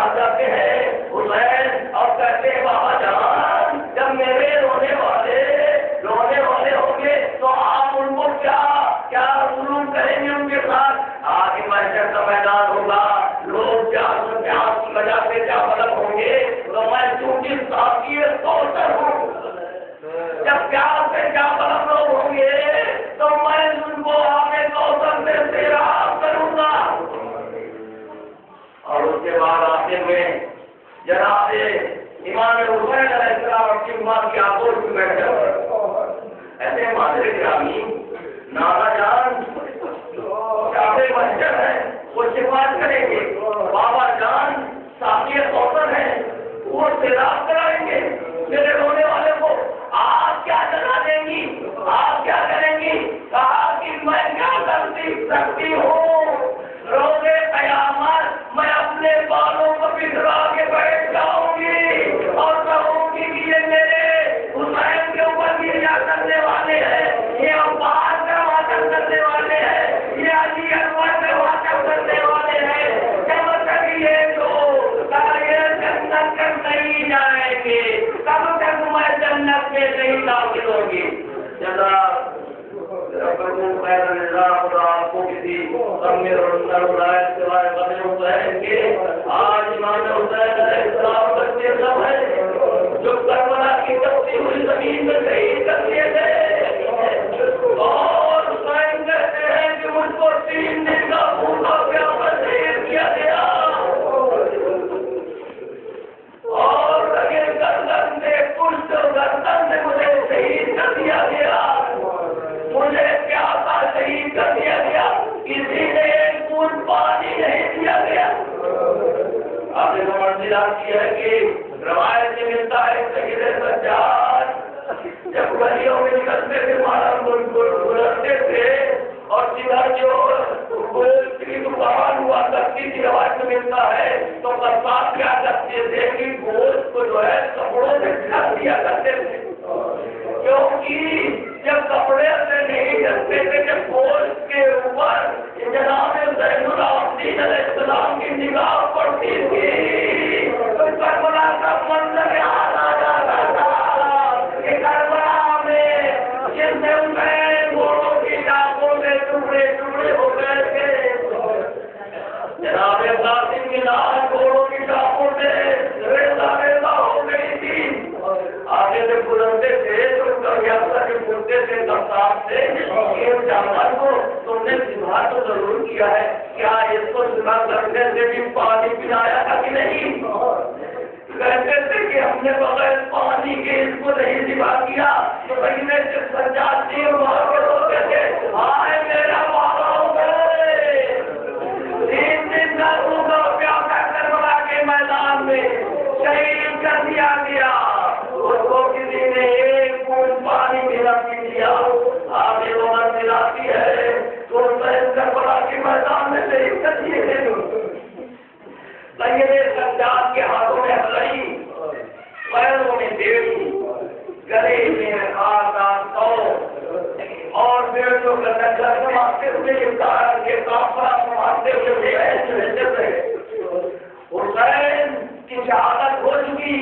آ جاتے ہیں حسین اور کہتے ہیں بابا جان جب میرے رونے والے ہوں گے تو آپ ان کو کیا ظلم کریں گے ان کے ساتھ؟ آگے محشر کا میدان ہوگا، لوگ پیاس کی وجہ سے کیا مطلب ہوں گے، تو میں چونکہ ساتھی کوثر ہوں، جب پیاس سے کیا مطلب لوگ ہوں گے تو میں ان کو آگے کوثر سے سیراب کروں گا۔ اور اس کے بعد آتے ہوئے جناب امام حسین علیہ السلام اپنی امت کی آگوش میں بیٹھ جاتے ایسے مادر گرامی نانا جان شاہد مسجد ہے وہ شفاعت کریں گے، بابا جان ساقی کوثر ہے وہ سیراب کرائیں گے میرے رونے والے کو۔ آپ کیا کرا دیں گی، آپ کیا کریں گی؟ کہا کہ میں کیا کرتی سکتی ہوں، روزے قیامت میں اپنے بالوں کو بکھرا کے بیٹھ جاؤں گی اور کہوں گی کہ یہ میرے حسین کے اوپر گریا کرنے والے ہیں، یہ عباس کا واقع کرنے والے ہیں، یہ علی اکبر کا واقع کرنے والے ہیں، جب تک یہ جو جنت تک نہیں جائیں گے تب تک میں جنت میں نہیں داخل ہوگی۔ جزاک آج امام حسین علیہ السلام بچے سب ہیں جو کربلا کی تپتی ہوئی زمین میں شہید کر دیے گئے اور حسین کہتے ہیں کہ مجھ کو 3 دن کا بھوکا پیاسا شہید کیا گیا اور لگے گردن سے پشت گردن سے مجھے شہید کر دیا گیا، مجھے پیاسا شہید کر دیا گیا، کسی نے ایک بوند پانی نہیں دیا گیا۔ آپ نے منزل آتی ہے کہ روایت سے ملتا ہے سید سجاد جب گلیوں میں نکلتے تھے مالا گزرتے تھے اور سیدھا جو کی دکان ہوا کرتی تھی، روایت میں ملتا ہے تو قصاب کیا کرتے تھے کہ گوشت کو جو ہے کپڑوں سے ڈھک دیا کرتے تھے، کیونکہ جب کپڑے سے نہیں ڈھکتے تھے کہ گوشت کے اوپر جناب زین العابدین علیہ السلام کی نگاہ پڑتی تھی تو کربلا کا منظر یاد آ جاتا تھا کہ کربلا میں جس میں حسین گھوڑوں کی ٹانگوں میں ٹکڑے ٹکڑے ہو گئے تھے، جناب قاسم کی لاش گھوڑوں کی ٹانگوں میں ریزہ ریزہ ہو گئی تھی، آگے سے گزرتے تھے تو پوچھتے تھے کپتان سے اس جانور کو تم نے سبھا تو ضرور کیا ہے، کیا اس کو سبھا کرنے سے بھی پانی پلایا تھا کہ نہیں؟ کہتے تھے کہ ہم نے بغیر پانی کے اس کو نہیں سبھا کیا تو بہنے سے سجاتی وہاں کے ہوتے تھے آئے میرا بابا ہو گئے 3 دن کا روزہ پیاسا کربلا کے میدان میں شہید کر دیا گیا، اس کو کسی نے ایک بوند پانی بھی نہ پی لیا۔ آگے وہ منزل آتی ہے تو کربلا کے میدان میں شہید کر دیے گئے، سید سجاد کے ہاتھوں میں ہتھیلی، پیروں میں بیڑی، گلے میں خاص اور بیڑیوں کا ڈنڈا سنبھالتے ہوئے افطار کے کافرہ سنبھالتے ہوئے رہتے تھے۔ حسین کی شہادت ہو چکی،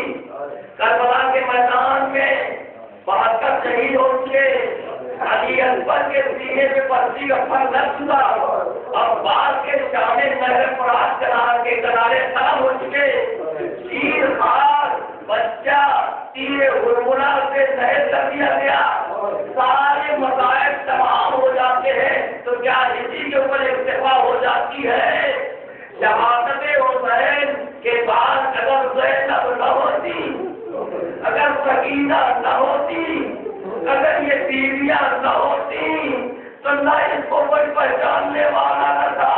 کربلا کے میدان میں 72 شہید ہو چکے، علی اکبر کے سینے پہ پرچی کا پھل لگ چکا، عباس کے شامل نہر فرات کے کنارے ختم ہو چکے، شیر خار بچہ تیر ہرملا سے نہر کر دیا گیا، سارے مسائل تمام ہو جاتے ہیں تو کیا اسی کے اوپر اکتفا ہو جاتی ہے؟ شہادت حسین کے بعد اگر زینب نہ ہوتی، اگر سکینہ نہ ہوتی، اگر یہ بیویاں نہ ہوتی تو نہ اس کو کوئی پہچاننے والا نہ تھا،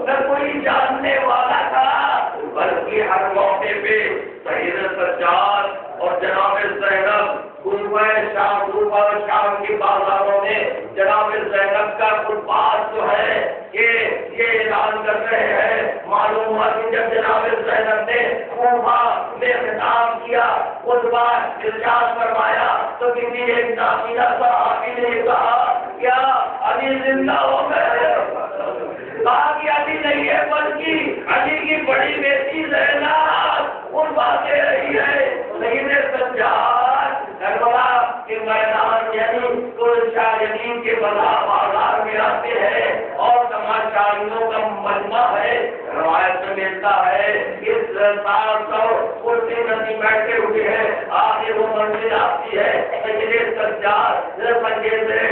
نہ کوئی جاننے والا تھا، بلکہ ہر موقع پہ سید سجاد اور جناب زینب شام کی بازاروں میں جناب زینب کا قربات جو ہے یہ اعلان کر رہے ہیں۔ معلوم ہوا کہ جب جناب زینب نے کوفہ میں خطاب کیا، خطبہ ارشاد فرمایا تو کسی ایک ناقیدہ صحابی نے کہا کیا علی زندہ ہو گئے؟ کہا کہ علی نہیں ہے بلکہ علی کی بڑی بیٹی زینب ان باتیں رہی ہے سید سجاد کربلا کے میدان یعنی شاہدین کے بازار میں آتے ہیں اور تماشائیوں کا مجمع ہے. روایت میں ملتا ہے اس سال کرسی ندی بیٹھے ہوئے ہیں آگے وہ منزل آتی ہے سید سجاد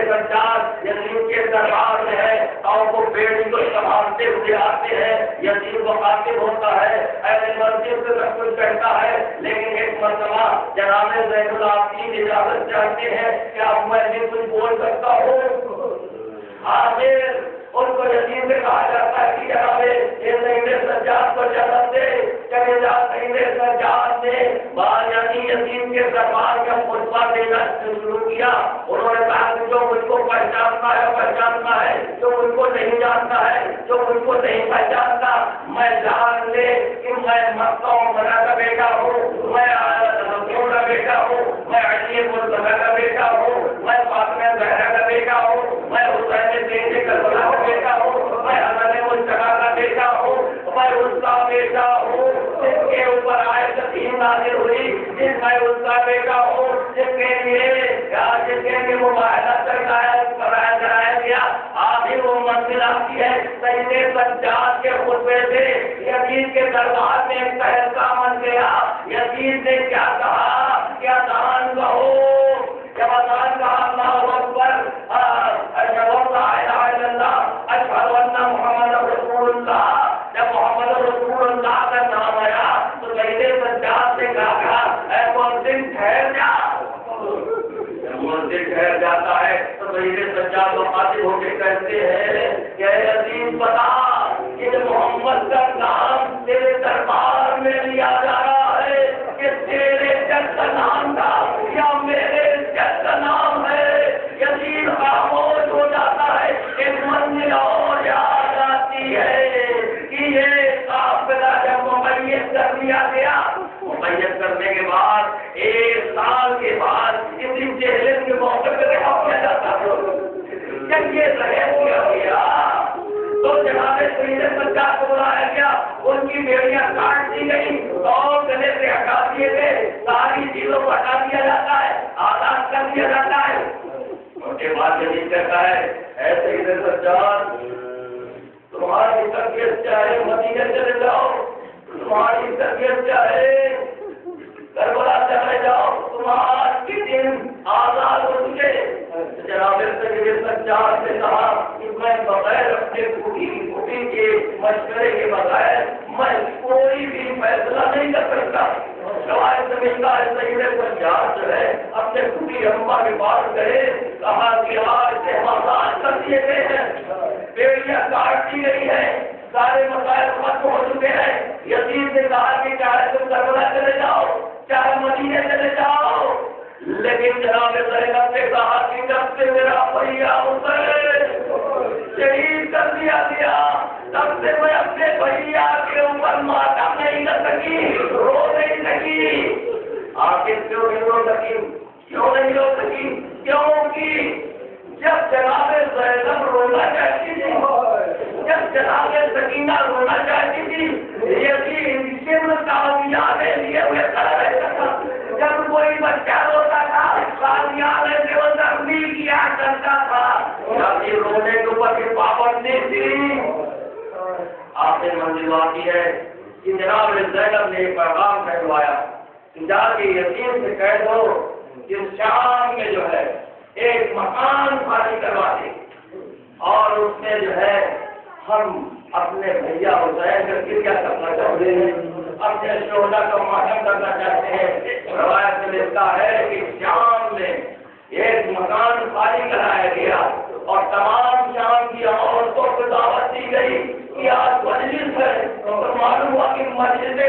سجاد یزید کے دربار میں ہے اور وہ بیٹی کو سنبھالتے ہوئے آتے ہیں. یزید مخاطب ہوتا ہے ایسے مسجد سے سب کچھ کہتا ہے لیکن ایک مرتبہ جناب زین العابدین اجازت چاہتے ہیں کہ اب میں بھی کچھ بول سکتا ہوں. آخر ان کو یزید سے کہا جاتا ہے کہ جناب سید سجاد کو جنت دے چلے جا. سید سجاد نے یعنی یزید کے دربار کا خطبہ دینا شروع کیا. انہوں نے کہا کہ جو مجھ کو پہچانتا ہے جو مجھ کو نہیں جانتا ہے جو مجھ کو نہیں پہچانتا میں جان لے کہ میں مکہ عمرہ کا بیٹا ہوں, میں رسول کا بیٹا ہوں, میں علی مرتضیٰ کا بیٹا ہوں, میں فاطمہ زہرا کا بیٹا ہوں, میں حسین زین کربلا کا بیٹا ہوں, میں حسن مصطفیٰ کا بیٹا ہوں, میں اس کا بیٹا ہوں جس کے اوپر آیت نازل ہوئی, جس میں اس کا بیٹا ہوں جس کے لیے مباہلہ کرایا گیا. آخر وہ منزل آتی ہے سید سجاد کے خطبے سے یزید کے دربار میں ایک تہلکہ بن گیا. یزید نے کیا کہا کہ اذان کہو. جب اذان کہا اللہ اکبر اشہد لا الہ الا اللہ اشہد ان محمد رسول اللہ, جب محمد رسول اللہ کا نام آیا تو سید سجاد نے کہا اے مؤذن ٹھہر جا. مؤذن ٹھہر جاتا ہے تو سید سجاد مخاطب ہو کے کہتے ہیں کہ اے عزیز بتا کہ محمد کا نام تیرے دربار میں لیا جا رہا ہے کہ تیرے جد کا نام تھا یا میرے جد کا نام ہے. یزید خاموش ہو جاتا ہے. ایک منزل اور یاد آتی ہے کہ یہ قافلہ جب ممیز کر دیا گیا, ممیز کرنے کے بعد ایک سال کے بعد اسی چہلے کے موقع پہ رہا کیا جاتا ہے. جب یہ ظاہر کیا گیا تو جناب سید سجاد کو بلایا گیا, ان کی بیڑیاں کاٹ دی گئی اور گلے سے ہٹا دیے گئے, ساری چیزوں کو ہٹا دیا جاتا ہے, آزاد کر دیا جاتا ہے. اس کے بعد یہ کہتا ہے اے سید سجاد تمہاری تربیت چاہے مدینے چلے جاؤ, تمہاری تربیت چاہے کربلا چلے جاؤ, تمہارا کی دن آزاد ہو چکے. جناب سید سجاد نے کہا کہ میں بغیر اپنے پوری کے مشورے کے بغیر میں کوئی بھی فیصلہ نہیں کر سکتا. روایت سے ملتا ہے سید سجاد جو ہے اپنے پوری اماں کے پاس گئے, کہا کہ آج سے آزاد کر دیے گئے ہیں, بیڑیاں کاٹ دی گئی ہے, سارے مسائل ختم ہو چکے ہیں. یزید نے کہا کہ چاہے تم کربلا چلے جاؤ چاہے مدینے چلے جاؤ, لیکن جناب زینب نے کہا کہ جب سے میرا بھیا حسین شہید کر دیا گیا تب سے میں اپنے بھیا کے اوپر ماتم نہیں کر سکی, رو نہیں سکی. آخر کیوں نہیں رو سکی, کیوں نہیں رو سکی, کیونکہ جب جناب زینب رونا چاہتی تھی, جب جناب سکینہ رونا چاہتی تھی, تعالیٰ لیے ہوئے کھڑا رہتا تھا. جب کوئی بچہ روتا تھا وہ تبلیغ کیا کرتا تھا. رونے کے اوپر بھی پابندی تھی. آخر منزل آتی ہے کہ جناب زینب نے ایک پیغام کہلوایا کہ جا کے یتیم سے کہہ دو کہ شام میں جو ہے ایک مکان خالی کروا دے اور اس میں جو ہے ہم اپنے بھیا حسین کا کریا کرنا چاہتے ہیں, اپنے شہدا کا ماتم کرنا چاہتے ہیں. روایت میں ملتا ہے کہ شام میں ایک مکان خالی کرایا گیا اور تمام شام کی عورتوں کو دعوت دی گئی کہ آج مجلس ہے. تو معلوم ہوا کہ مسجد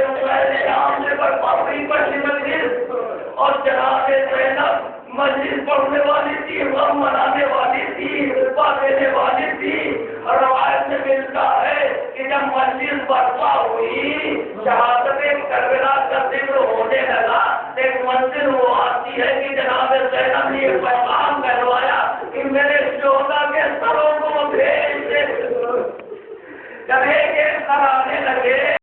شام سے برپا ہوئی بڑی مجلس اور جناب زینب مجلس پڑھنے والی تھی, غم منانے والی تھی, رتبہ دینے والی تھی. اور روایت میں ملتا ہے کہ جب مسجد برپا ہوئی شہادت کربلا کا ذکر ہونے لگا, ایک منزل وہ آتی ہے کہ جناب زینب نے یہ پیغام کہلوایا کہ میرے شہدا کے سروں کو بھیج دے. جب ایک ایک سر آنے لگے